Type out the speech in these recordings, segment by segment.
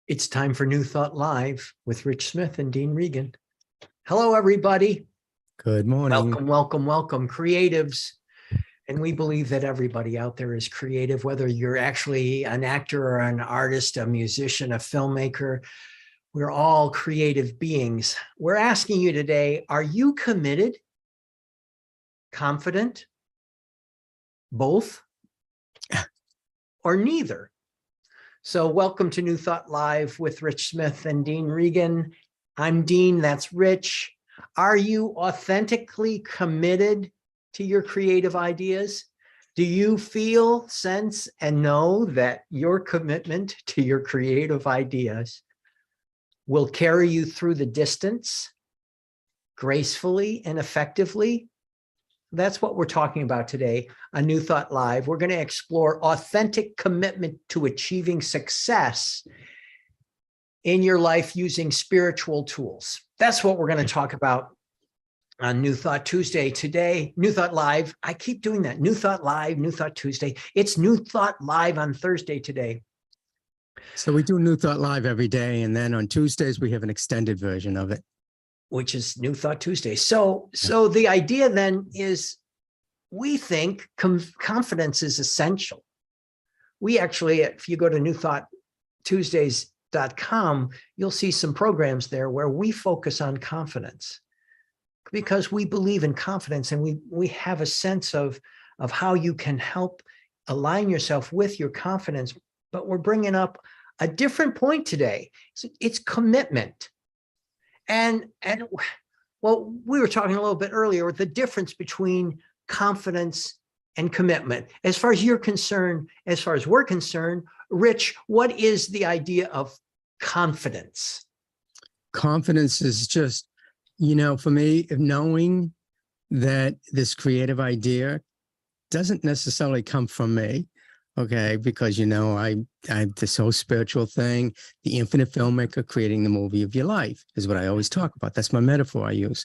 It's time for New Thought Live with Rich Smith and Dean Regan. Hello, everybody. Good morning. Welcome, welcome, welcome, creatives. And we believe that everybody out there is creative, whether you're actually an actor or an artist, a musician, a filmmaker. We're all creative beings. We're asking you today, are you committed, confident, both, or neither? So welcome to New Thought Live with Rich Smith and Dean Regan. I'm Dean, that's Rich. Are you authentically committed to your creative ideas? Do you feel, sense, and know that your commitment to your creative ideas will carry you through the distance gracefully and effectively? That's what we're talking about today on New Thought Live. We're going to explore authentic commitment to achieving success in your life using spiritual tools. That's what we're going to talk about on New Thought Tuesday today. New Thought Live. I keep doing that. New Thought Live, New Thought Tuesday. It's New Thought Live on Thursday today. So we do New Thought Live every day, and then on Tuesdays we have an extended version of it, which is New Thought Tuesday. So the idea then is we think confidence is essential. We actually, if you go to newthoughttuesdays.com, you'll see some programs there where we focus on confidence because we believe in confidence, and we have a sense of how you can help align yourself with your confidence. But we're bringing up a different point today. It's commitment. And well, we were talking a little bit earlier, the difference between confidence and commitment. As far as you're concerned, as far as we're concerned, Rich, what is the idea of confidence? Confidence is just, for me, knowing that this creative idea doesn't necessarily come from me. Okay, because I this whole spiritual thing, the infinite filmmaker creating the movie of your life is what I always talk about. That's my metaphor I use.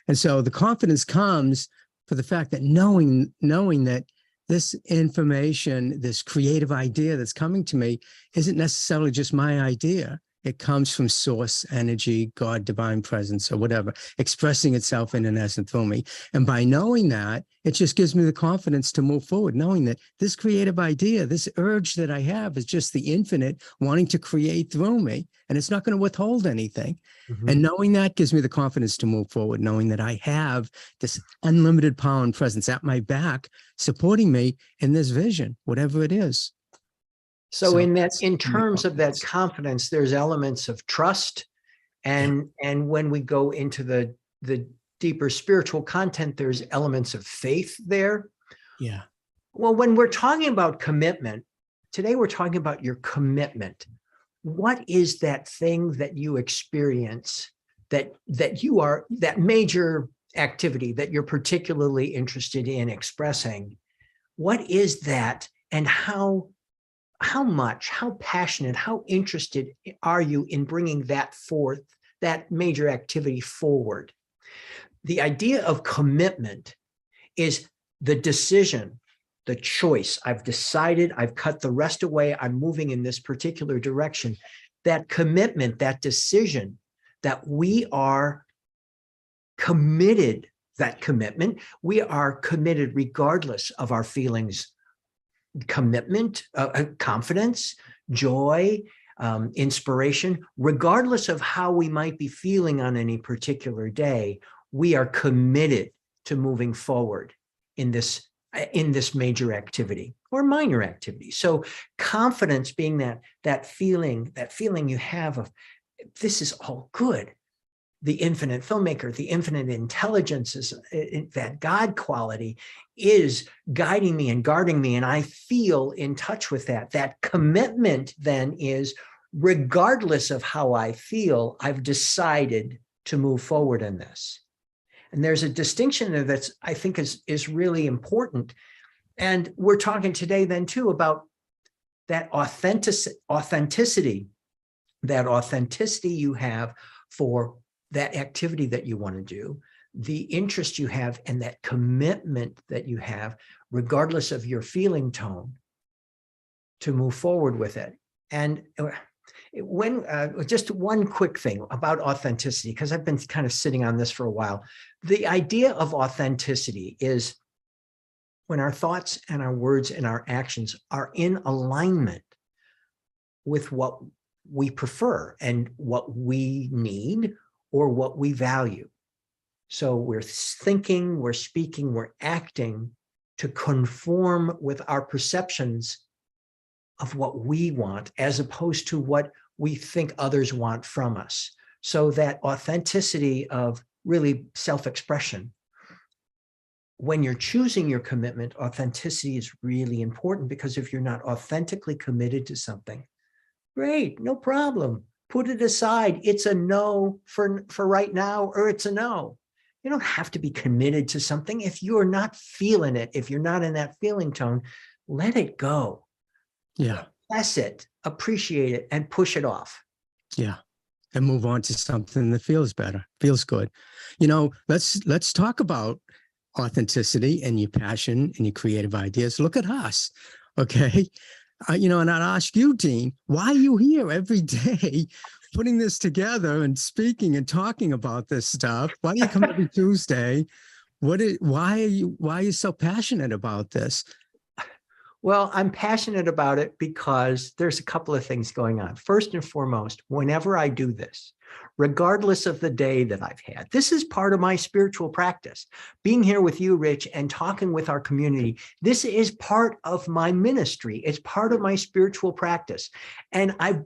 And so the confidence comes for the fact that knowing that this information, this creative idea that's coming to me isn't necessarily just my idea. It comes from source, energy, God, divine presence, or whatever, expressing itself in an essence through me. And by knowing that, it just gives me the confidence to move forward, knowing that this creative idea, this urge that I have is just the infinite wanting to create through me, and it's not going to withhold anything. Mm-hmm. And knowing that gives me the confidence to move forward, knowing that I have this unlimited power and presence at my back, supporting me in this vision, whatever it is. So in terms of that confidence, there's elements of trust. And when we go into the deeper spiritual content, there's elements of faith there. Yeah. Well, when we're talking about commitment, today we're talking about your commitment. What is that thing that you experience that you are, that major activity that you're particularly interested in expressing? What is that, and how much, how passionate, how interested are you in bringing that forth, that major activity forward? The idea of commitment is the decision, the choice. I've decided, I've cut the rest away, I'm moving in this particular direction. That commitment, that decision that we are committed, that commitment, we are committed regardless of our feelings. Commitment, confidence, joy, inspiration, regardless of how we might be feeling on any particular day, we are committed to moving forward in this major activity or minor activity. So confidence being that feeling you have of this is all good. The infinite filmmaker, the infinite intelligence, is that God quality is guiding me and guarding me, and I feel in touch with that. That commitment then is, regardless of how I feel, I've decided to move forward in this. And there's a distinction there that's, I think, is really important. And we're talking today then too about that authenticity you have for that activity that you want to do, the interest you have and that commitment that you have, regardless of your feeling tone, to move forward with it. And when just one quick thing about authenticity, because I've been kind of sitting on this for a while. The idea of authenticity is when our thoughts and our words and our actions are in alignment with what we prefer and what we need or what we value. So we're thinking, we're speaking, we're acting to conform with our perceptions of what we want, as opposed to what we think others want from us. So that authenticity of really self-expression. When you're choosing your commitment, authenticity is really important, because if you're not authentically committed to something, great, no problem. Put it aside. It's a no for right now, or it's a no. You don't have to be committed to something. If you're not feeling it, if you're not in that feeling tone, let it go. Yeah. Bless it, appreciate it, and push it off. Yeah. And move on to something that feels better, feels good. Let's talk about authenticity and your passion and your creative ideas. Look at us. Okay. And I'd ask you, Dean, why are you here every day putting this together and speaking and talking about this stuff? Why do you come every Tuesday? Why are you so passionate about this? Well, I'm passionate about it because there's a couple of things going on. First and foremost, whenever I do this, regardless of the day that I've had, this is part of my spiritual practice. Being here with you, Rich, and talking with our community, this is part of my ministry. It's part of my spiritual practice. And I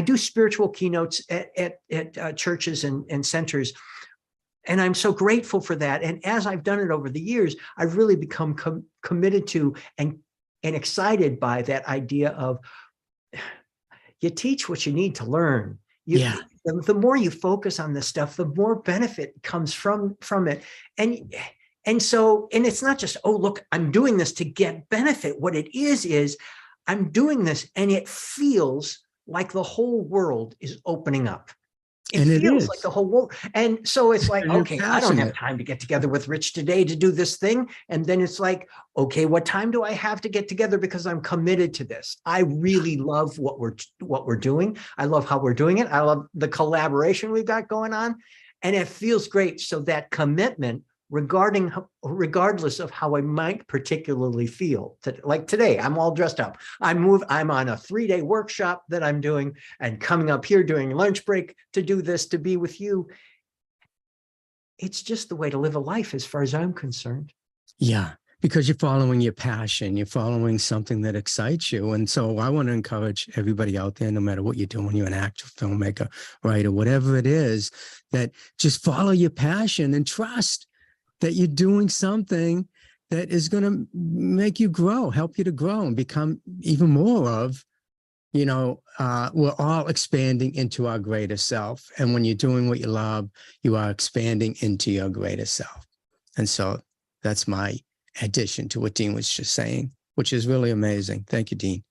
do spiritual keynotes at churches and centers. And I'm so grateful for that. And as I've done it over the years, I've really become committed to and excited by that idea of you teach what you need to learn. The more you focus on this stuff, the more benefit comes from it. And it's not just, oh, look, I'm doing this to get benefit. What it is I'm doing this and it feels like the whole world is opening up. It feels like the whole world. And so it's like, okay, I don't have time to get together with Rich today to do this thing. And then it's like, okay, what time do I have to get together? Because I'm committed to this. I really love what we're doing. I love how we're doing it. I love the collaboration we've got going on. And it feels great. So that commitment, regardless of how I might particularly feel, like today, I'm all dressed up. I'm on a 3-day workshop that I'm doing and coming up here during lunch break to do this, to be with you. It's just the way to live a life as far as I'm concerned. Yeah, because you're following your passion, you're following something that excites you. And so I want to encourage everybody out there, no matter what you're doing, you're an actor, filmmaker, writer, whatever it is, that just follow your passion and trust that you're doing something that is going to make you grow, help you to grow and become even more of, we're all expanding into our greater self. And when you're doing what you love, you are expanding into your greater self. And so that's my addition to what Dean was just saying, which is really amazing. Thank you, Dean.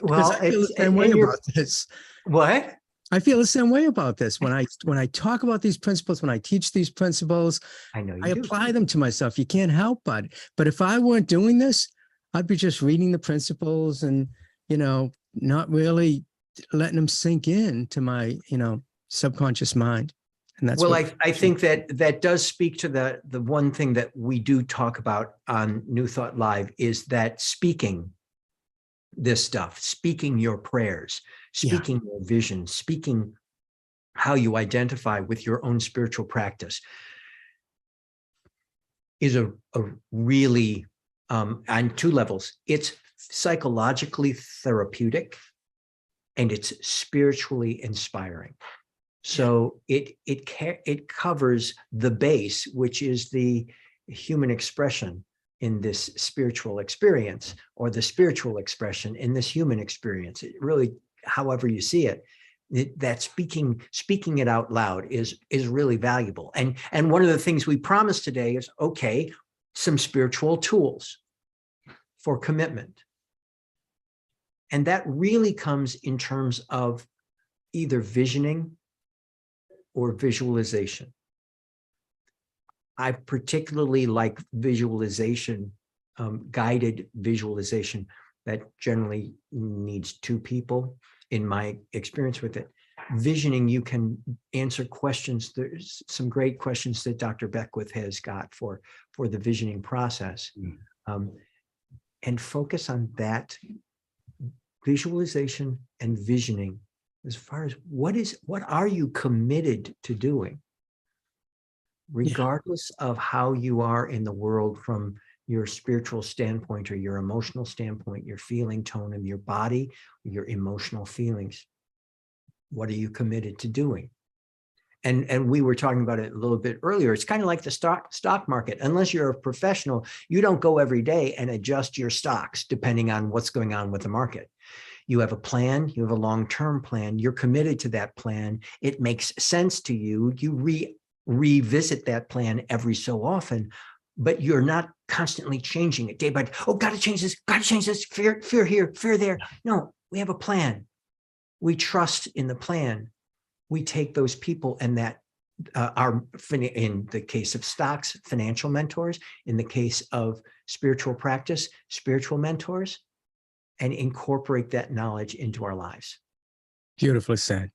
Well, I feel the same way about this. What? I feel the same way about this. When I talk about these principles, when I teach these principles, I know you I do. apply them to myself. You can't help but if I weren't doing this, I'd be just reading the principles and, not really letting them sink in to my, subconscious mind. And that's I think that does speak to the one thing that we do talk about on New Thought Live, is that speaking this stuff, speaking your prayers, speaking your vision, speaking how you identify with your own spiritual practice is a really, on two levels. It's psychologically therapeutic and it's spiritually inspiring. So it covers the base, which is the human expression in this spiritual experience, or the spiritual expression in this human experience. It really, however you see it, that speaking it out loud is really valuable. And one of the things we promised today is, okay, some spiritual tools for commitment. And that really comes in terms of either visioning or visualization. I particularly like visualization, guided visualization that generally needs two people. In my experience with it, visioning, you can answer questions. There's some great questions that Dr. Beckwith has got for the visioning process, and focus on that visualization and visioning as far as what are you committed to doing, regardless of how you are in the world from your spiritual standpoint or your emotional standpoint, your feeling tone of your body, your emotional feelings. What are you committed to doing? And we were talking about it a little bit earlier. It's kind of like the stock market. Unless you're a professional, you don't go every day and adjust your stocks depending on what's going on with the market. You have a plan, you have a long-term plan, you're committed to that plan. It makes sense to you. You revisit that plan every so often, but you're not constantly changing it day by day. Oh, got to change this, fear here, fear there. No, we have a plan. We trust in the plan. We take those people and that are, in the case of stocks, financial mentors, in the case of spiritual practice, spiritual mentors, and incorporate that knowledge into our lives. Beautifully said.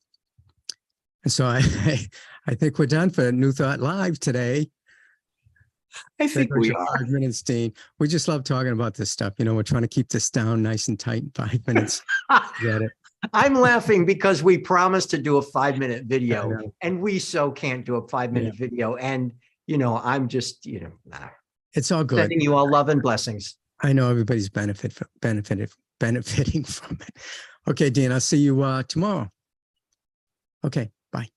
And so I think we're done for New Thought Live today. I think we are. 5 minutes, Dean. We just love talking about this stuff. You know, we're trying to keep this down nice and tight in 5 minutes. Get it? I'm laughing because we promised to do a 5-minute video, and we so can't do a 5-minute video. And, you know, I'm just, you know, it's all good. Sending you all love and blessings. I know everybody's benefiting from it. Okay, Dean, I'll see you tomorrow. Okay.